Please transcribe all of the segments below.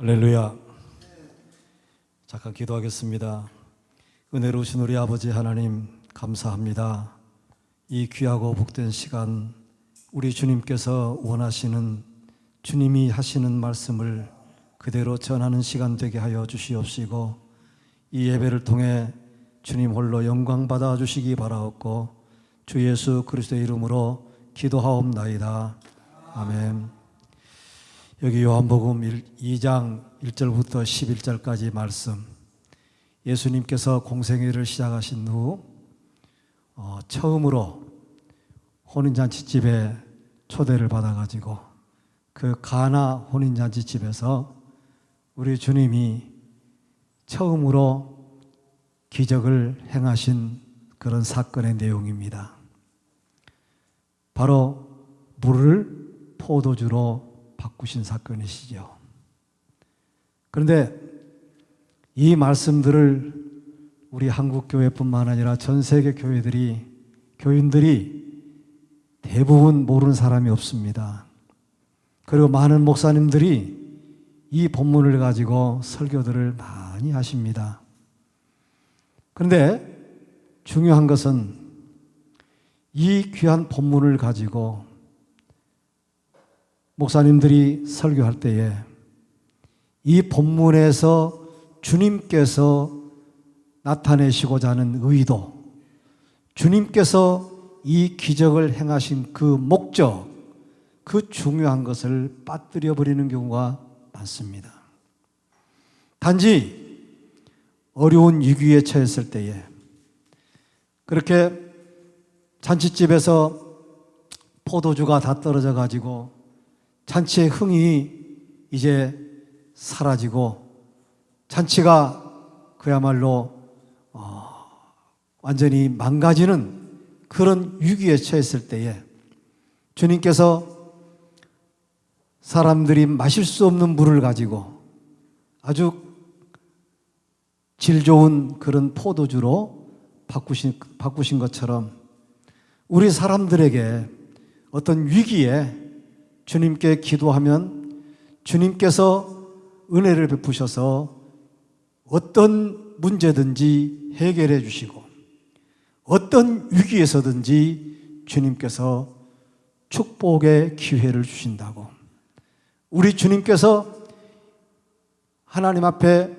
할렐루야. 잠깐 기도하겠습니다. 은혜로우신 우리 아버지 하나님 감사합니다. 이 귀하고 복된 시간 우리 주님께서 원하시는 주님이 하시는 말씀을 그대로 전하는 시간 되게 하여 주시옵시고 이 예배를 통해 주님 홀로 영광 받아 주시기 바라옵고 주 예수 그리스도의 이름으로 기도하옵나이다. 아멘. 여기 요한복음 2장 1절부터 11절까지 말씀, 예수님께서 공생애를 시작하신 후 처음으로 혼인잔치집에 초대를 받아가지고 그 가나 혼인잔치집에서 우리 주님이 처음으로 기적을 행하신 그런 사건의 내용입니다. 바로 물을 포도주로 바꾸신 사건이시죠. 그런데 이 말씀들을 우리 한국교회뿐만 아니라 전 세계 교인들이 대부분 모르는 사람이 없습니다. 그리고 많은 목사님들이 이 본문을 가지고 설교들을 많이 하십니다. 그런데 중요한 것은 이 귀한 본문을 가지고 목사님들이 설교할 때에 이 본문에서 주님께서 나타내시고자 하는 의도, 주님께서 이 기적을 행하신 그 목적, 그 중요한 것을 빠뜨려 버리는 경우가 많습니다. 단지 어려운 위기에 처했을 때에 그렇게 잔치집에서 포도주가 다 떨어져 가지고 잔치의 흥이 이제 사라지고 잔치가 그야말로 완전히 망가지는 그런 위기에 처했을 때에 주님께서 사람들이 마실 수 없는 물을 가지고 아주 질 좋은 그런 포도주로 바꾸신 것처럼 우리 사람들에게 어떤 위기에 주님께 기도하면 주님께서 은혜를 베푸셔서 어떤 문제든지 해결해 주시고 어떤 위기에서든지 주님께서 축복의 기회를 주신다고, 우리 주님께서 하나님 앞에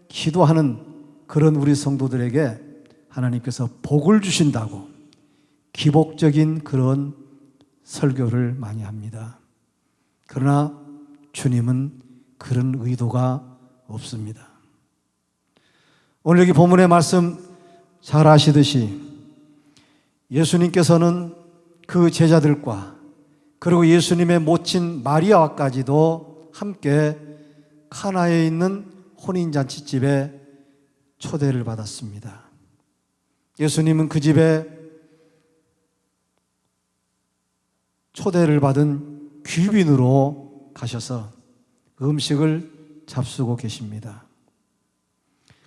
기도하는 그런 우리 성도들에게 하나님께서 복을 주신다고 기복적인 그런 설교를 많이 합니다. 그러나 주님은 그런 의도가 없습니다. 오늘 여기 본문의 말씀 잘 아시듯이 예수님께서는 그 제자들과 그리고 예수님의 모친 마리아와까지도 함께 카나에 있는 혼인잔치집에 초대를 받았습니다. 예수님은 그 집에 초대를 받은 귀빈으로 가셔서 음식을 잡수고 계십니다.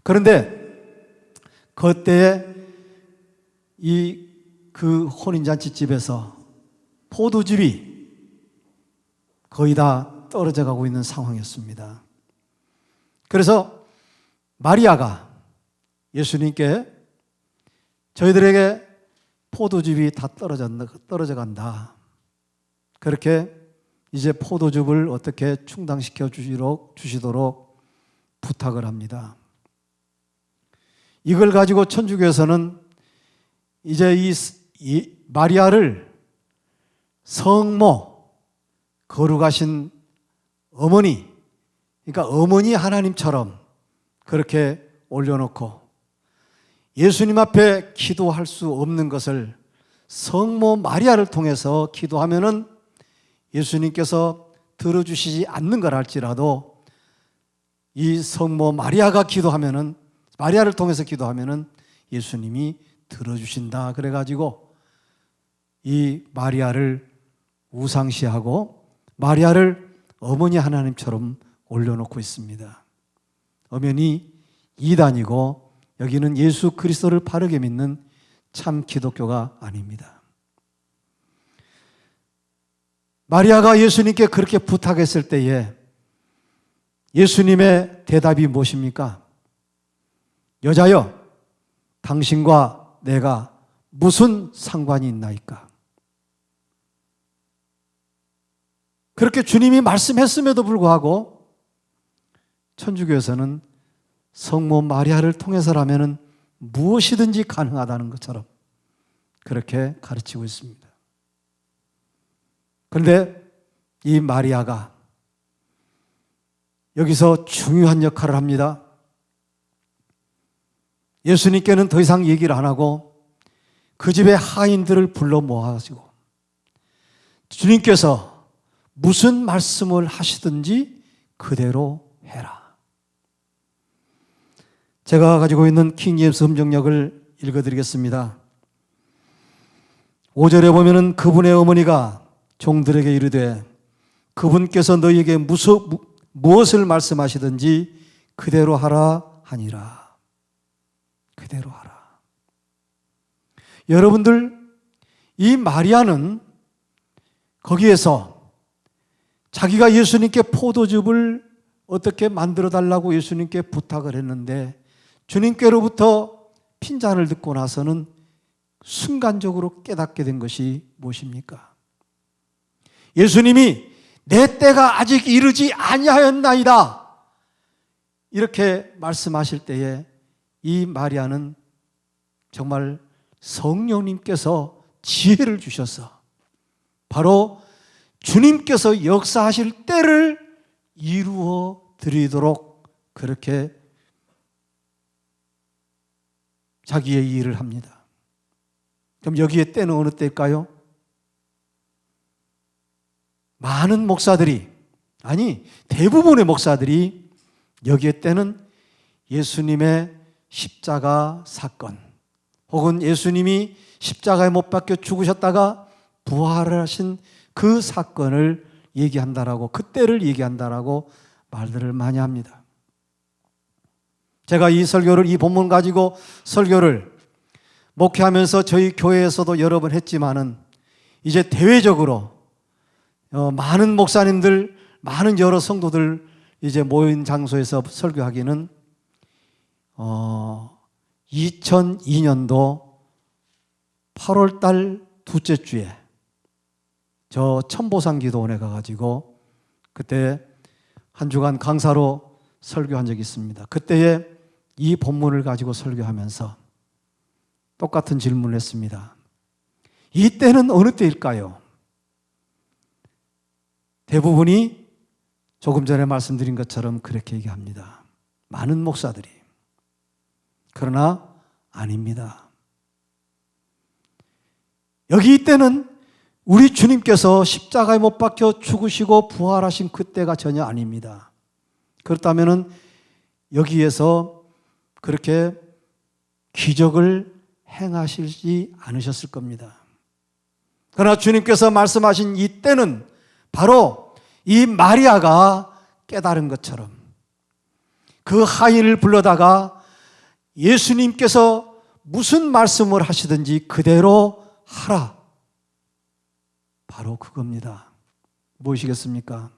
그런데 그때에 그 혼인잔치집에서 포도즙이 거의 다 떨어져 가고 있는 상황이었습니다. 그래서 마리아가 예수님께 저희들에게 포도즙이 다 떨어져 간다. 그렇게 이제 포도즙을 어떻게 충당시켜 주시도록 부탁을 합니다. 이걸 가지고 천주교에서는 이제 이 마리아를 성모, 거룩하신 어머니, 그러니까 어머니 하나님처럼 그렇게 올려놓고 예수님 앞에 기도할 수 없는 것을 성모 마리아를 통해서 기도하면은 예수님께서 들어주시지 않는 걸 할지라도 이 성모 마리아가 기도하면은, 마리아를 통해서 기도하면은 예수님이 들어주신다. 그래가지고 이 마리아를 우상시하고 마리아를 어머니 하나님처럼 올려놓고 있습니다. 엄연히 이단이고 여기는 예수 그리스도를 바르게 믿는 참 기독교가 아닙니다. 마리아가 예수님께 그렇게 부탁했을 때에 예수님의 대답이 무엇입니까? 여자여, 당신과 내가 무슨 상관이 있나이까? 그렇게 주님이 말씀했음에도 불구하고 천주교에서는 성모 마리아를 통해서라면 무엇이든지 가능하다는 것처럼 그렇게 가르치고 있습니다. 그런데 이 마리아가 여기서 중요한 역할을 합니다. 예수님께는 더 이상 얘기를 안 하고 그 집의 하인들을 불러 모아가지고 주님께서 무슨 말씀을 하시든지 그대로 해라. 제가 가지고 있는 킹제임스 음정역을 읽어드리겠습니다. 5절에 보면은 그분의 어머니가 종들에게 이르되 그분께서 너희에게 무엇을 말씀하시든지 그대로 하라 하니라. 그대로 하라. 여러분들, 이 마리아는 거기에서 자기가 예수님께 포도즙을 어떻게 만들어 달라고 예수님께 부탁을 했는데 주님께로부터 핀잔을 듣고 나서는 순간적으로 깨닫게 된 것이 무엇입니까? 예수님이 내 때가 아직 이르지 아니하였나이다 이렇게 말씀하실 때에 이 마리아는 정말 성령님께서 지혜를 주셔서 바로 주님께서 역사하실 때를 이루어 드리도록 그렇게 자기의 일을 합니다. 그럼 여기에 때는 어느 때일까요? 많은 목사들이, 아니 대부분의 목사들이 여기에 때는 예수님의 십자가 사건 혹은 예수님이 십자가에 못 박혀 죽으셨다가 부활을 하신 그 사건을 얘기한다라고, 그때를 얘기한다라고 말들을 많이 합니다. 제가 이 설교를, 이 본문 가지고 설교를 목회하면서 저희 교회에서도 여러 번 했지만은 이제 대외적으로 많은 목사님들, 많은 여러 성도들 이제 모인 장소에서 설교하기는 2002년도 8월 달 둘째 주에 저 천보상 기도원에 가가지고 그때 한 주간 강사로 설교한 적이 있습니다. 그때에 이 본문을 가지고 설교하면서 똑같은 질문을 했습니다. 이 때는 어느 때일까요? 대부분이 조금 전에 말씀드린 것처럼 그렇게 얘기합니다. 많은 목사들이. 그러나 아닙니다. 여기 이때는 우리 주님께서 십자가에 못 박혀 죽으시고 부활하신 그때가 전혀 아닙니다. 그렇다면 여기에서 그렇게 기적을 행하시지 않으셨을 겁니다. 그러나 주님께서 말씀하신 이 때는 바로 이 마리아가 깨달은 것처럼 그 하인을 불러다가 예수님께서 무슨 말씀을 하시든지 그대로 하라. 바로 그겁니다. 무엇이겠습니까?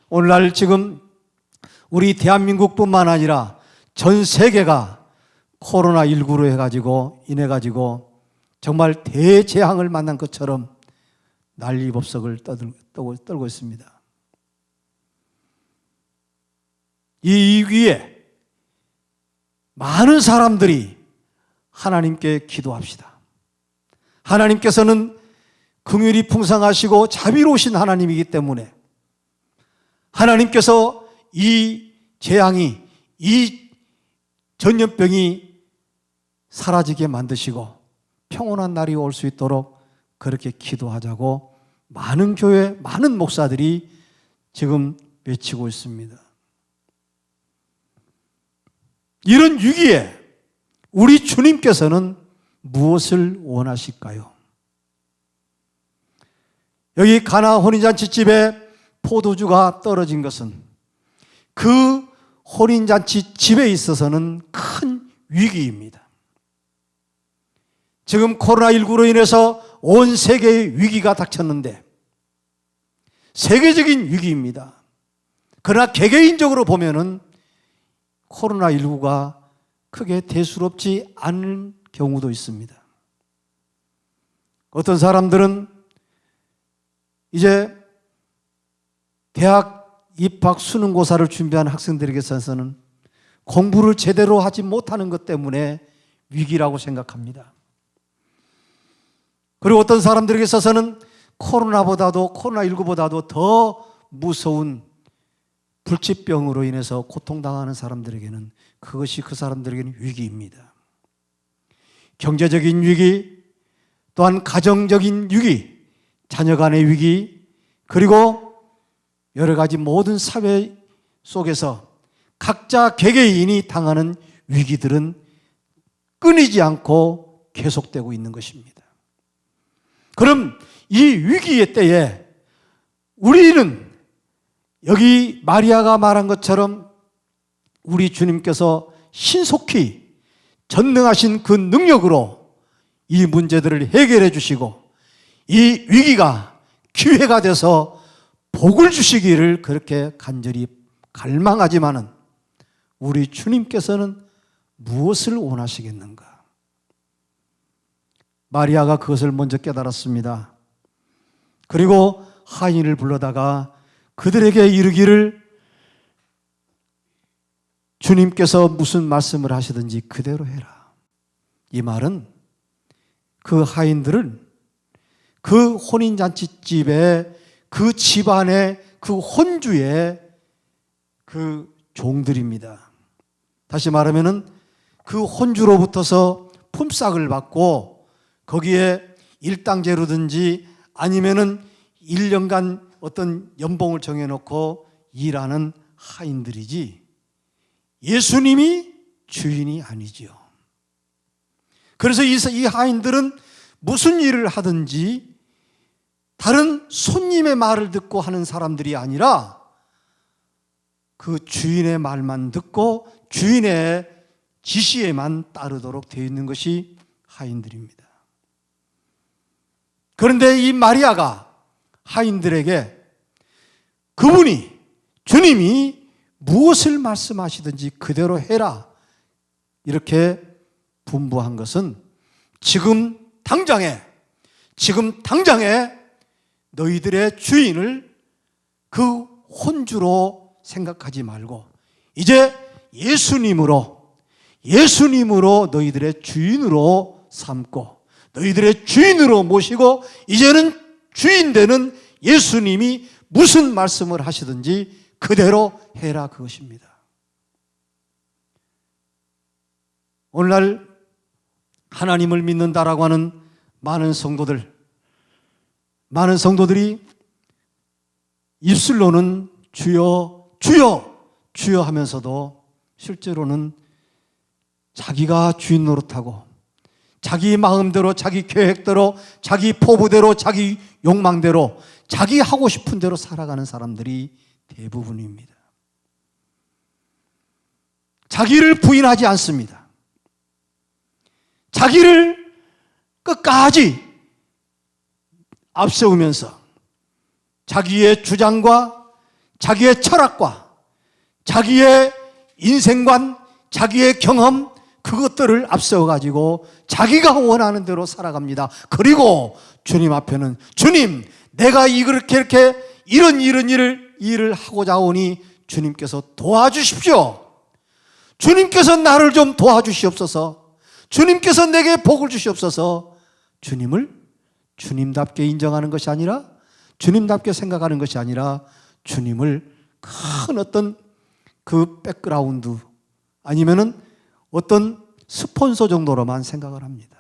오늘날 지금 우리 대한민국뿐만 아니라 전 세계가 코로나19로 인해가지고 정말 대재앙을 만난 것처럼 난리법석을 떨고 있습니다. 이 위기에 많은 사람들이 하나님께 기도합시다. 하나님께서는 긍휼이 풍성하시고 자비로우신 하나님이기 때문에 하나님께서 이 재앙이, 이 전염병이 사라지게 만드시고 평온한 날이 올 수 있도록 그렇게 기도하자고 많은 교회, 많은 목사들이 지금 외치고 있습니다. 이런 위기에 우리 주님께서는 무엇을 원하실까요? 여기 가나 혼인잔치집에 포도주가 떨어진 것은 그 혼인잔치 집에 있어서는 큰 위기입니다. 지금 코로나19로 인해서 온 세계의 위기가 닥쳤는데 세계적인 위기입니다. 그러나 개개인적으로 보면은 코로나19가 크게 대수롭지 않은 경우도 있습니다. 어떤 사람들은 이제 대학 입학 수능고사를 준비하는 학생들에게 있어서는 공부를 제대로 하지 못하는 것 때문에 위기라고 생각합니다. 그리고 어떤 사람들에게 있어서는 코로나19보다도 더 무서운 불치병으로 인해서 고통당하는 사람들에게는 그것이 그 사람들에게는 위기입니다. 경제적인 위기, 또한 가정적인 위기, 자녀 간의 위기, 그리고 여러 가지 모든 사회 속에서 각자 개개인이 당하는 위기들은 끊이지 않고 계속되고 있는 것입니다. 그럼 이 위기의 때에 우리는 여기 마리아가 말한 것처럼 우리 주님께서 신속히 전능하신 그 능력으로 이 문제들을 해결해 주시고 이 위기가 기회가 돼서 복을 주시기를 그렇게 간절히 갈망하지만은 우리 주님께서는 무엇을 원하시겠는가? 마리아가 그것을 먼저 깨달았습니다. 그리고 하인을 불러다가 그들에게 이르기를 주님께서 무슨 말씀을 하시든지 그대로 해라. 이 말은 그 하인들은 그 혼인잔치집에 그 집안의 그 혼주의 그 종들입니다. 다시 말하면은 그 혼주로부터서 품삯을 받고 거기에 일당제로든지 아니면은 1년간 어떤 연봉을 정해놓고 일하는 하인들이지 예수님이 주인이 아니지요. 그래서 이 하인들은 무슨 일을 하든지 다른 손님의 말을 듣고 하는 사람들이 아니라 그 주인의 말만 듣고 주인의 지시에만 따르도록 되어 있는 것이 하인들입니다. 그런데 이 마리아가 하인들에게 그분이 주님이 무엇을 말씀하시든지 그대로 해라 이렇게 분부한 것은 지금 당장에 너희들의 주인을 그 혼주로 생각하지 말고 이제 예수님으로 너희들의 주인으로 삼고 너희들의 주인으로 모시고 이제는 주인 되는 예수님이 무슨 말씀을 하시든지 그대로 해라 그것입니다. 오늘날 하나님을 믿는다라고 하는 많은 성도들이 입술로는 주여 주여 주여 하면서도 실제로는 자기가 주인 노릇하고 자기 마음대로 자기 계획대로 자기 포부대로 자기 욕망대로 자기 하고 싶은 대로 살아가는 사람들이 대부분입니다. 자기를 부인하지 않습니다. 자기를 끝까지 앞세우면서 자기의 주장과 자기의 철학과 자기의 인생관, 자기의 경험 그것들을 앞세워가지고 자기가 원하는 대로 살아갑니다. 그리고 주님 앞에는 주님 내가 이렇게 이런 일을 하고자 하오니 주님께서 도와주십시오. 주님께서 나를 좀 도와주시옵소서. 주님께서 내게 복을 주시옵소서. 주님을 주님답게 인정하는 것이 아니라 주님답게 생각하는 것이 아니라 주님을 큰 어떤 그 백그라운드 아니면은 어떤 스폰서 정도로만 생각을 합니다.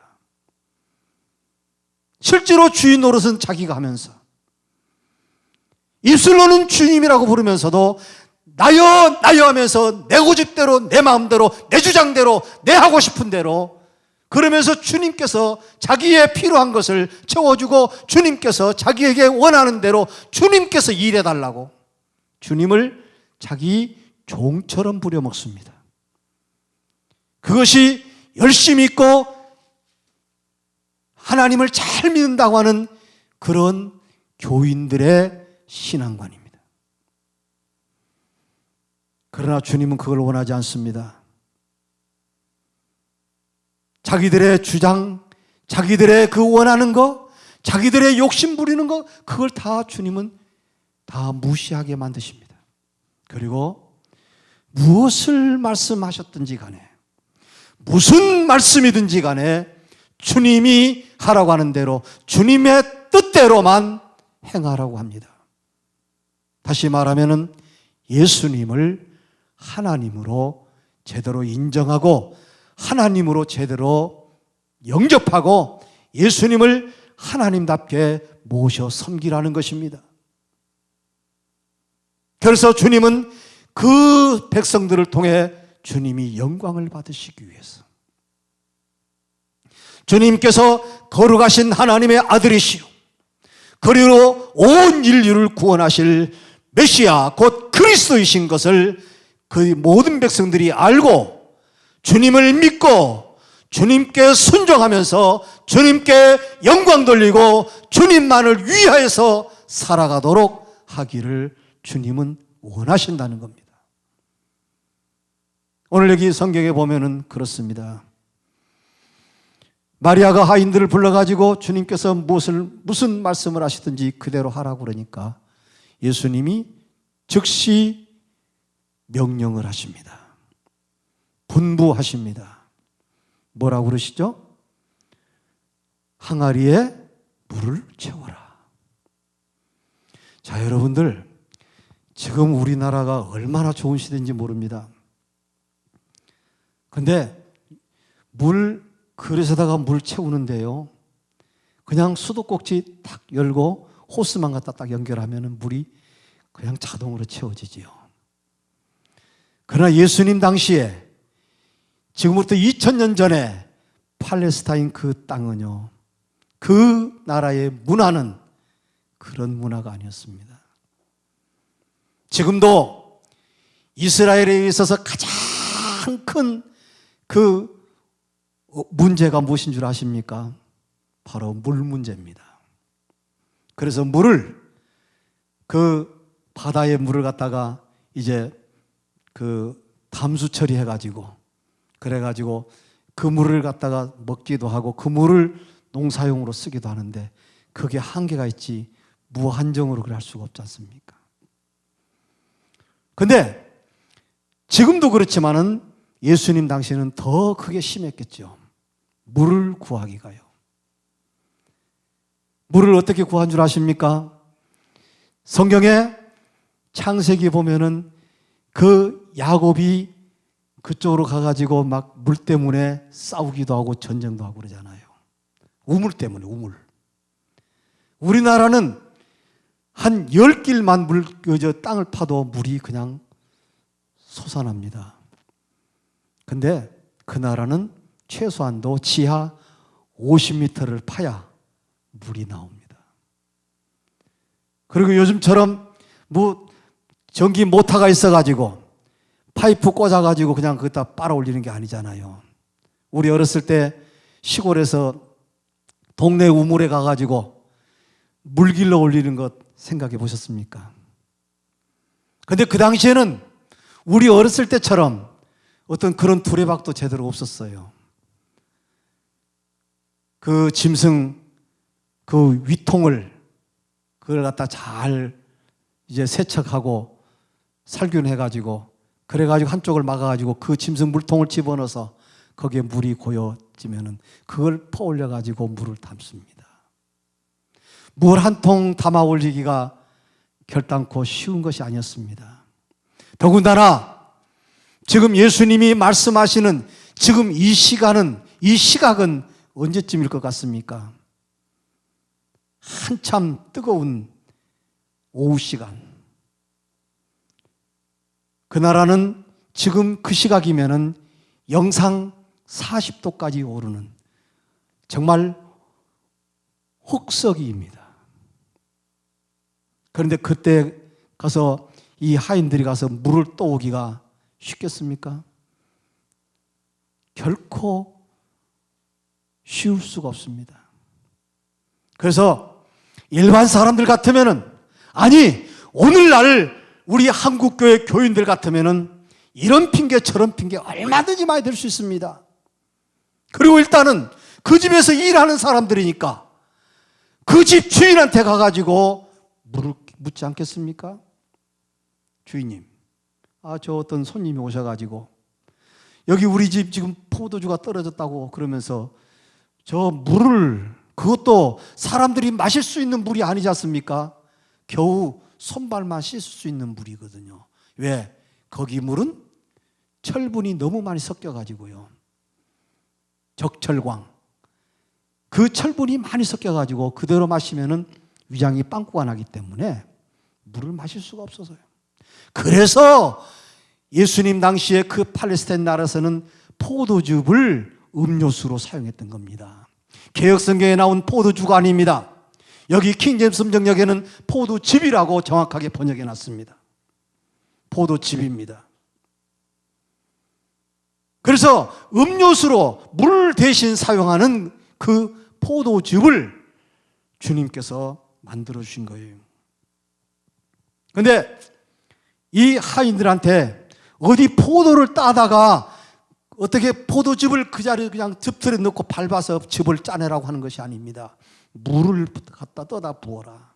실제로 주인 노릇은 자기가 하면서 입술로는 주님이라고 부르면서도 나여 하면서 내 고집대로 내 마음대로 내 주장대로 내 하고 싶은 대로 그러면서 주님께서 자기의 필요한 것을 채워주고 주님께서 자기에게 원하는 대로 주님께서 일해달라고 주님을 자기 종처럼 부려먹습니다. 그것이 열심히 있고 하나님을 잘 믿는다고 하는 그런 교인들의 신앙관입니다. 그러나 주님은 그걸 원하지 않습니다. 자기들의 주장, 자기들의 그 원하는 거, 자기들의 욕심 부리는 거, 그걸 다 주님은 다 무시하게 만드십니다. 그리고 무엇을 말씀하셨든지 간에, 무슨 말씀이든지 간에 주님이 하라고 하는 대로 주님의 뜻대로만 행하라고 합니다. 다시 말하면 예수님을 하나님으로 제대로 인정하고 하나님으로 제대로 영접하고 예수님을 하나님답게 모셔 섬기라는 것입니다. 그래서 주님은 그 백성들을 통해 주님이 영광을 받으시기 위해서, 주님께서 거룩하신 하나님의 아들이시오, 그리고 온 인류를 구원하실 메시아 곧 그리스도이신 것을 그 모든 백성들이 알고 주님을 믿고 주님께 순종하면서 주님께 영광 돌리고 주님만을 위하여서 살아가도록 하기를 주님은 원하신다는 겁니다. 오늘 여기 성경에 보면은 그렇습니다. 마리아가 하인들을 불러가지고 주님께서 무슨 말씀을 하시든지 그대로 하라고 그러니까 예수님이 즉시 명령을 하십니다. 분부하십니다. 뭐라고 그러시죠? 항아리에 물을 채워라. 자, 여러분들, 지금 우리나라가 얼마나 좋은 시대인지 모릅니다. 근데 그릇에다가 물 채우는데요, 그냥 수도꼭지 딱 열고 호스만 갖다 딱 연결하면 물이 그냥 자동으로 채워지지요. 그러나 예수님 당시에, 지금부터 2000년 전에 팔레스타인 그 땅은요, 그 나라의 문화는 그런 문화가 아니었습니다. 지금도 이스라엘에 있어서 가장 큰 그 문제가 무엇인 줄 아십니까? 바로 물 문제입니다. 그래서 그 바다의 물을 갖다가 이제 그 담수 처리해가지고, 그래가지고 그 물을 갖다가 먹기도 하고 그 물을 농사용으로 쓰기도 하는데, 그게 한계가 있지 무한정으로 그럴 수가 없지 않습니까? 근데 지금도 그렇지만은 예수님 당시에는 더 크게 심했겠죠. 물을 구하기가요. 물을 어떻게 구한 줄 아십니까? 성경에 창세기 보면은 그 야곱이 그쪽으로 가가지고 막 물 때문에 싸우기도 하고 전쟁도 하고 그러잖아요. 우물 때문에, 우물. 우리나라는 한 10길만 땅을 파도 물이 그냥 솟아납니다. 근데 그 나라는 최소한도 지하 50m를 파야 물이 나옵니다. 그리고 요즘처럼 전기 모터가 있어가지고 파이프 꽂아가지고 그냥 거기다 빨아 올리는 게 아니잖아요. 우리 어렸을 때 시골에서 동네 우물에 가가지고 물 길러 올리는 것 생각해 보셨습니까? 근데 그 당시에는 우리 어렸을 때처럼 어떤 그런 두레박도 제대로 없었어요. 그 짐승 그 위통을 그걸 갖다 잘 이제 세척하고 살균해가지고, 그래가지고 한쪽을 막아가지고 그 짐승 물통을 집어넣어서 거기에 물이 고여지면은 그걸 퍼올려가지고 물을 담습니다. 물 한 통 담아 올리기가 결단코 쉬운 것이 아니었습니다. 더군다나 지금 예수님이 말씀하시는 지금 이 시각은 언제쯤일 것 같습니까? 한참 뜨거운 오후 시간. 그 나라는 지금 그 시각이면은 영상 40도까지 오르는 정말 혹서기입니다. 그런데 그때 가서 이 하인들이 가서 물을 떠오기가 쉽겠습니까? 결코 쉬울 수가 없습니다. 그래서 일반 사람들 같으면은, 아니 오늘날 우리 한국교회 교인들 같으면은 이런 핑계 저런 핑계 얼마든지 많이 될 수 있습니다. 그리고 일단은 그 집에서 일하는 사람들이니까 그 집 주인한테 가가지고 묻지 않겠습니까? 주인님, 저 어떤 손님이 오셔가지고 여기 우리 집 지금 포도주가 떨어졌다고 그러면서 저 물을, 그것도 사람들이 마실 수 있는 물이 아니지 않습니까? 겨우 손발만 씻을 수 있는 물이거든요. 왜? 거기 물은 철분이 너무 많이 섞여가지고요, 적철광, 그 철분이 많이 섞여가지고 그대로 마시면은 위장이 빵꾸가 나기 때문에 물을 마실 수가 없어서요. 그래서 예수님 당시에 그 팔레스타인 나라에서는 포도즙을 음료수로 사용했던 겁니다. 개역성경에 나온 포도주가 아닙니다. 여기 킹제임스 성경역에는 포도즙이라고 정확하게 번역해 놨습니다. 포도즙입니다. 그래서 음료수로 물 대신 사용하는 그 포도즙을 주님께서 만들어 주신 거예요. 그런데 이 하인들한테 어디 포도를 따다가 어떻게 포도즙을 그 자리에 그냥 즙틀에 넣고 밟아서 즙을 짜내라고 하는 것이 아닙니다. 물을 갖다 떠다 부어라.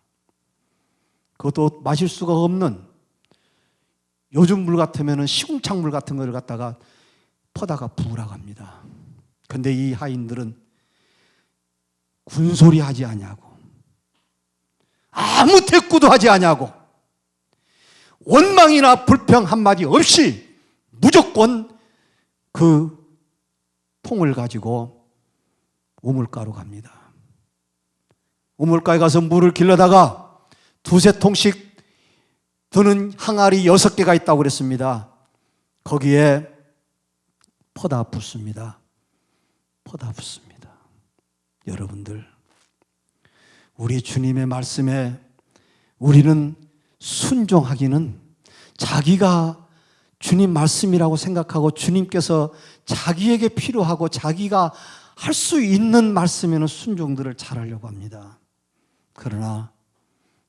그것도 마실 수가 없는, 요즘 물 같으면 시궁창물 같은 걸 갖다가 퍼다가 부으라고 합니다. 그런데 이 하인들은 군소리 하지 아니하고 아무 대꾸도 하지 아니하고 원망이나 불평 한마디 없이 무조건 그 통을 가지고 우물가로 갑니다. 우물가에 가서 물을 길러다가 두세 통씩 드는 항아리 6개가 있다고 그랬습니다. 거기에 퍼다 붓습니다. 퍼다 붓습니다. 여러분들, 우리 주님의 말씀에 우리는 순종하기는, 자기가 주님 말씀이라고 생각하고 주님께서 자기에게 필요하고 자기가 할 수 있는 말씀에는 순종들을 잘하려고 합니다. 그러나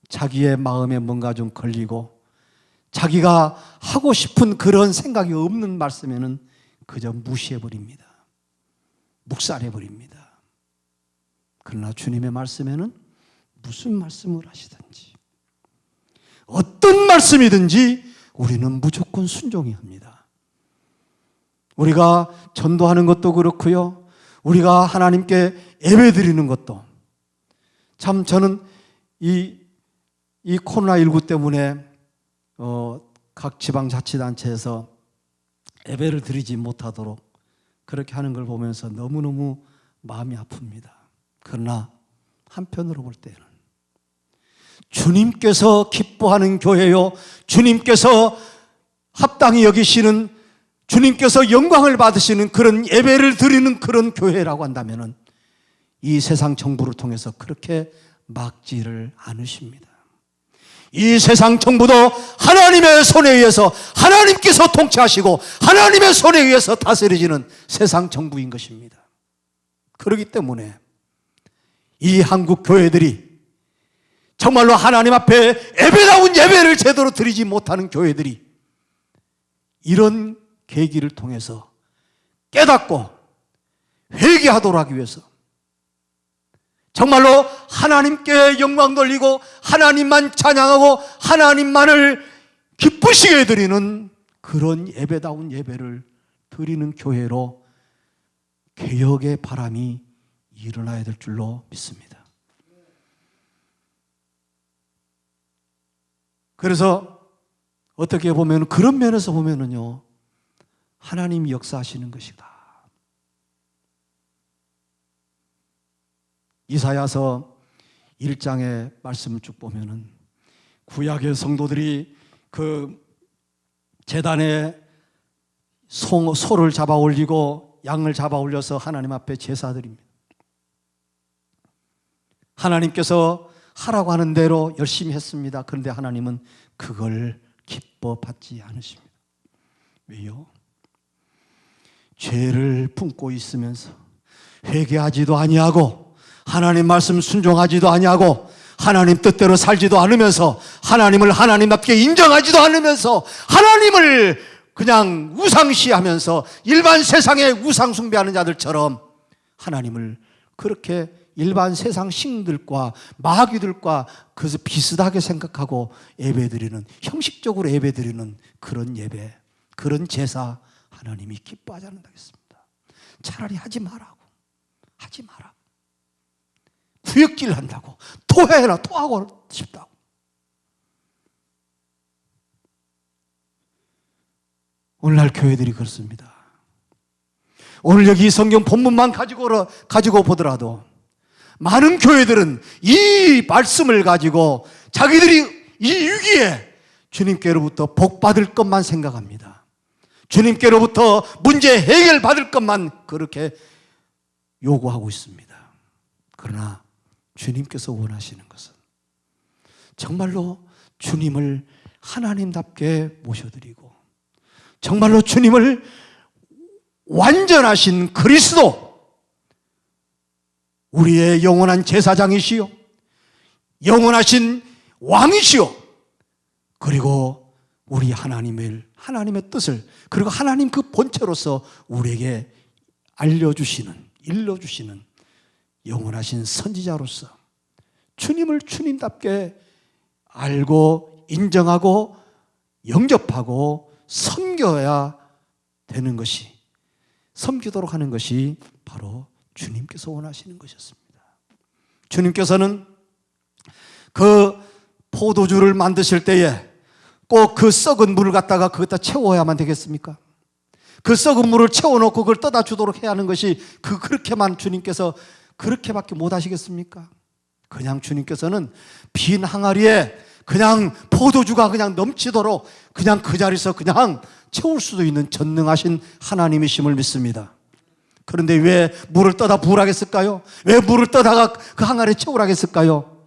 자기의 마음에 뭔가 좀 걸리고 자기가 하고 싶은 그런 생각이 없는 말씀에는 그저 무시해버립니다. 묵살해버립니다. 그러나 주님의 말씀에는 무슨 말씀을 하시든지 어떤 말씀이든지 우리는 무조건 순종해야 합니다. 우리가 전도하는 것도 그렇고요, 우리가 하나님께 예배드리는 것도, 참 저는 이 코로나19 때문에 각 지방자치단체에서 예배를 드리지 못하도록 그렇게 하는 걸 보면서 너무너무 마음이 아픕니다. 그러나 한편으로 볼 때는 주님께서 기뻐하는 교회요, 주님께서 합당히 여기시는, 주님께서 영광을 받으시는 그런 예배를 드리는 그런 교회라고 한다면 이 세상 정부를 통해서 그렇게 막지를 않으십니다. 이 세상 정부도 하나님의 손에 의해서, 하나님께서 통치하시고 하나님의 손에 의해서 다스려지는 세상 정부인 것입니다. 그렇기 때문에 이 한국 교회들이 정말로 하나님 앞에 예배다운 예배를 제대로 드리지 못하는 교회들이 이런 계기를 통해서 깨닫고 회개하도록 하기 위해서 정말로 하나님께 영광 돌리고 하나님만 찬양하고 하나님만을 기쁘시게 드리는 그런 예배다운 예배를 드리는 교회로 개혁의 바람이 일어나야 될 줄로 믿습니다. 그래서 어떻게 보면, 그런 면에서 보면은요, 하나님이 역사하시는 것이다. 이사야서 1장의 말씀을 쭉 보면은 구약의 성도들이 그 제단에 소를 잡아 올리고 양을 잡아 올려서 하나님 앞에 제사드립니다. 하나님께서 하라고 하는 대로 열심히 했습니다. 그런데 하나님은 그걸 기뻐 받지 않으십니다. 왜요? 죄를 품고 있으면서 회개하지도 아니하고 하나님 말씀 순종하지도 아니하고 하나님 뜻대로 살지도 않으면서 하나님을 하나님답게 인정하지도 않으면서 하나님을 그냥 우상시하면서 일반 세상에 우상 숭배하는 자들처럼 하나님을 그렇게 일반 세상 신들과 마귀들과 그래서 비슷하게 생각하고 예배드리는, 형식적으로 예배드리는 그런 예배, 그런 제사 하나님이 기뻐하지 않는다겠습니다. 차라리 하지 말라고. 구역질 한다고, 토해라, 토하고 싶다고. 오늘날 교회들이 그렇습니다. 오늘 여기 성경 본문만 가지고 보더라도 많은 교회들은 이 말씀을 가지고 자기들이 이 위기에 주님께로부터 복 받을 것만 생각합니다. 주님께로부터 문제 해결 받을 것만 그렇게 요구하고 있습니다. 그러나 주님께서 원하시는 것은 정말로 주님을 하나님답게 모셔드리고 정말로 주님을 완전하신 그리스도, 우리의 영원한 제사장이시요 영원하신 왕이시요, 그리고 우리 하나님의 뜻을, 그리고 하나님 그 본체로서 우리에게 알려주시는, 일러주시는 영원하신 선지자로서 주님을 주님답게 알고 인정하고 영접하고 섬겨야 되는 것이, 섬기도록 하는 것이 바로 주님께서 원하시는 것이었습니다. 주님께서는 그 포도주를 만드실 때에 꼭 그 썩은 물을 갖다가 거기다 채워야만 되겠습니까? 그 썩은 물을 채워놓고 그걸 떠다 주도록 해야 하는 것이 그렇게만 주님께서 그렇게밖에 못 하시겠습니까? 그냥 주님께서는 빈 항아리에 그냥 포도주가 그냥 넘치도록 그냥 그 자리에서 그냥 채울 수도 있는 전능하신 하나님이심을 믿습니다. 그런데 왜 물을 떠다 부으라겠을까요? 왜 물을 떠다가 그 항아리에 채우라겠을까요?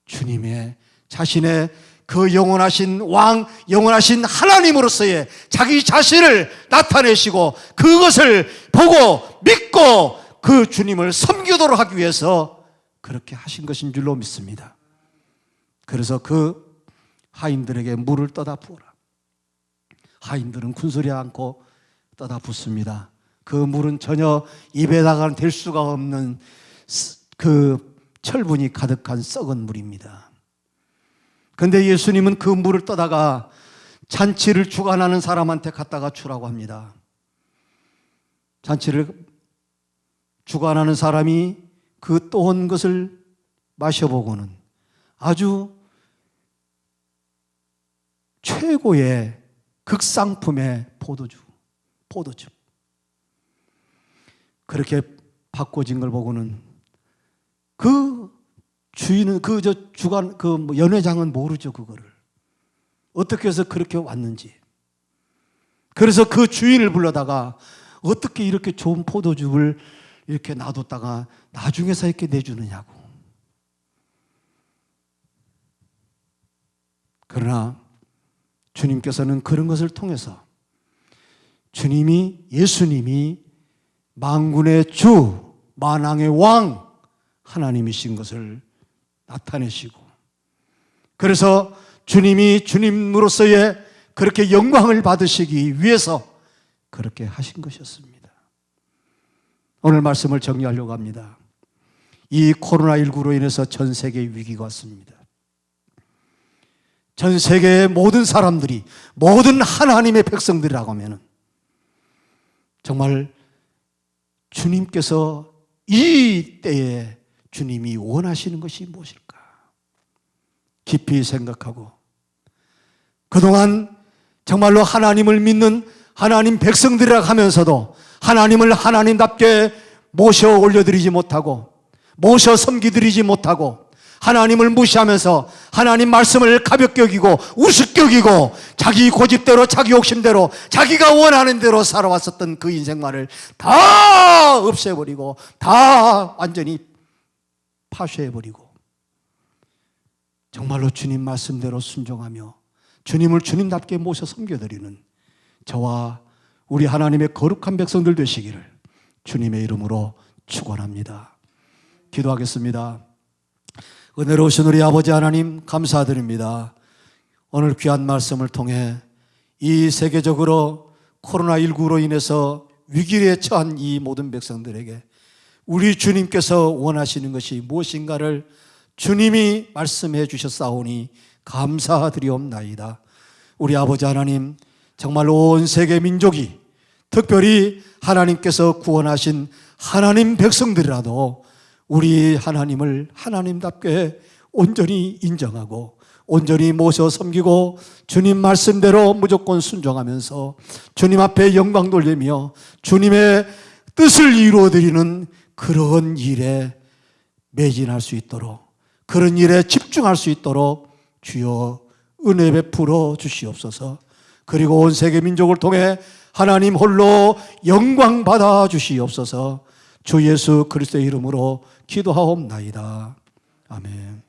주님의 자신의 그 영원하신 왕, 영원하신 하나님으로서의 자기 자신을 나타내시고 그것을 보고 믿고 그 주님을 섬기도록 하기 위해서 그렇게 하신 것인 줄로 믿습니다. 그래서 그 하인들에게 물을 떠다 부어라. 하인들은 군소리 않고 떠다 붓습니다. 그 물은 전혀 입에다가 댈 수가 없는 그 철분이 가득한 썩은 물입니다. 그런데 예수님은 그 물을 떠다가 잔치를 주관하는 사람한테 갖다가 주라고 합니다. 잔치를 주관하는 사람이 그 떠온 것을 마셔보고는 아주 최고의 극상품의 포도주. 그렇게 바꿔진 걸 보고는 그 주인은 주관 연회장은 모르죠, 그거를 어떻게 해서 그렇게 왔는지. 그래서 그 주인을 불러다가 어떻게 이렇게 좋은 포도주를 이렇게 놔뒀다가 나중에서 이렇게 내주느냐고. 그러나 주님께서는 그런 것을 통해서 예수님이 만군의 주, 만왕의 왕 하나님이신 것을 나타내시고, 그래서 주님이 주님으로서의 그렇게 영광을 받으시기 위해서 그렇게 하신 것이었습니다. 오늘 말씀을 정리하려고 합니다. 이 코로나19로 인해서 전 세계에 위기가 왔습니다. 전 세계의 모든 사람들이, 모든 하나님의 백성들이라고 하면 정말 주님께서 이 때에 주님이 원하시는 것이 무엇일까 깊이 생각하고, 그동안 정말로 하나님을 믿는 하나님 백성들이라 하면서도 하나님을 하나님답게 모셔 올려드리지 못하고 모셔 섬기드리지 못하고 하나님을 무시하면서 하나님 말씀을 가볍게 여기고 우습게 여기고 자기 고집대로 자기 욕심대로 자기가 원하는 대로 살아왔었던 그 인생만을 다 없애버리고 다 완전히 파쇄해버리고 정말로 주님 말씀대로 순종하며 주님을 주님답게 모셔 섬겨드리는 저와 우리 하나님의 거룩한 백성들 되시기를 주님의 이름으로 축원합니다. 기도하겠습니다. 은혜로우신 우리 아버지 하나님 감사드립니다. 오늘 귀한 말씀을 통해 이 세계적으로 코로나19로 인해서 위기에 처한 이 모든 백성들에게 우리 주님께서 원하시는 것이 무엇인가를 주님이 말씀해 주셨사오니 감사드리옵나이다. 우리 아버지 하나님, 정말 온 세계 민족이 특별히 하나님께서 구원하신 하나님 백성들이라도 우리 하나님을 하나님답게 온전히 인정하고 온전히 모셔 섬기고 주님 말씀대로 무조건 순종하면서 주님 앞에 영광 돌리며 주님의 뜻을 이루어드리는 그런 일에 매진할 수 있도록, 그런 일에 집중할 수 있도록 주여 은혜 베풀어 주시옵소서. 그리고 온 세계 민족을 통해 하나님 홀로 영광 받아 주시옵소서. 주 예수 그리스도의 이름으로 기도하옵나이다. 아멘.